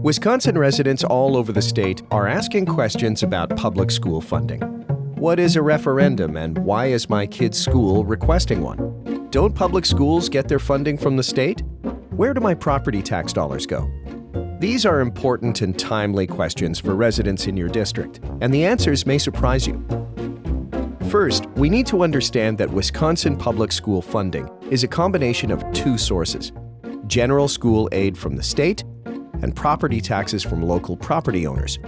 Wisconsin residents all over the state are asking questions about public school funding. What is a referendum and why is my kid's school requesting one? Don't public schools get their funding from the state? Where do my property tax dollars go? These are important and timely questions for residents in your district, and the answers may surprise you. First, we need to understand that Wisconsin public school funding is a combination of two sources: general school aid from the state and property taxes from local property owners.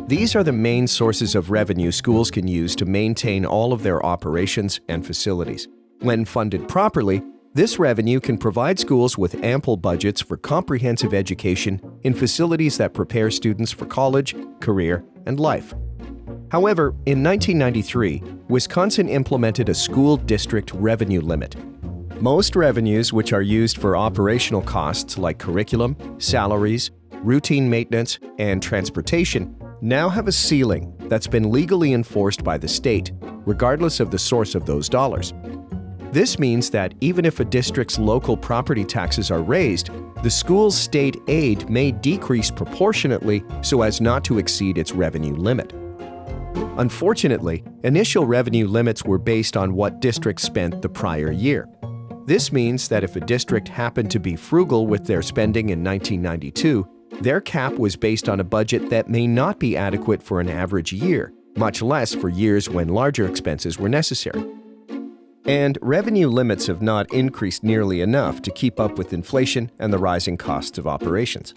These are the main sources of revenue schools can use to maintain all of their operations and facilities. When funded properly, this revenue can provide schools with ample budgets for comprehensive education in facilities that prepare students for college, career, and life. However, in 1993, Wisconsin implemented a school district revenue limit. Most revenues, which are used for operational costs like curriculum, salaries, routine maintenance, and transportation, now have a ceiling that's been legally enforced by the state, regardless of the source of those dollars. This means that even if a district's local property taxes are raised, the school's state aid may decrease proportionately so as not to exceed its revenue limit. Unfortunately, initial revenue limits were based on what districts spent the prior year. This means that if a district happened to be frugal with their spending in 1992, their cap was based on a budget that may not be adequate for an average year, much less for years when larger expenses were necessary. And revenue limits have not increased nearly enough to keep up with inflation and the rising costs of operations.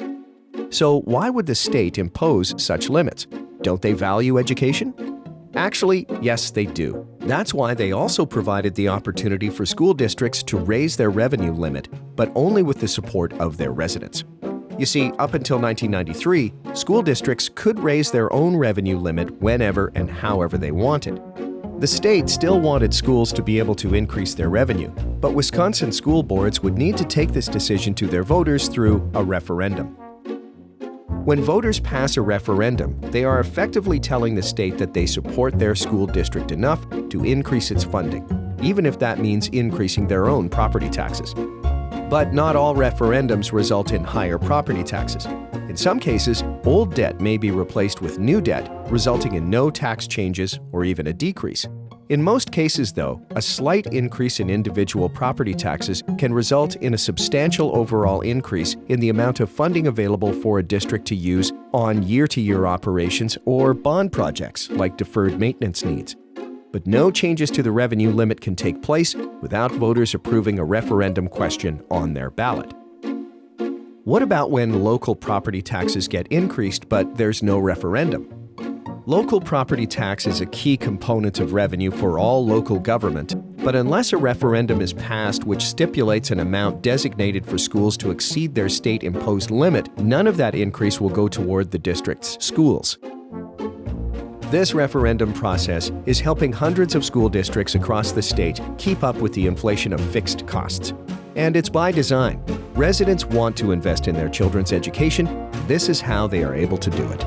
So why would the state impose such limits? Don't they value education? Actually, yes, they do. That's why they also provided the opportunity for school districts to raise their revenue limit, but only with the support of their residents. You see, up until 1993, school districts could raise their own revenue limit whenever and however they wanted. The state still wanted schools to be able to increase their revenue, but Wisconsin school boards would need to take this decision to their voters through a referendum. When voters pass a referendum, they are effectively telling the state that they support their school district enough to increase its funding, even if that means increasing their own property taxes. But not all referendums result in higher property taxes. In some cases, old debt may be replaced with new debt, resulting in no tax changes or even a decrease. In most cases, though, a slight increase in individual property taxes can result in a substantial overall increase in the amount of funding available for a district to use on year-to-year operations or bond projects like deferred maintenance needs. But no changes to the revenue limit can take place without voters approving a referendum question on their ballot. What about when local property taxes get increased but there's no referendum? Local property tax is a key component of revenue for all local government, but unless a referendum is passed which stipulates an amount designated for schools to exceed their state-imposed limit, none of that increase will go toward the district's schools. This referendum process is helping hundreds of school districts across the state keep up with the inflation of fixed costs. And it's by design. Residents want to invest in their children's education. This is how they are able to do it.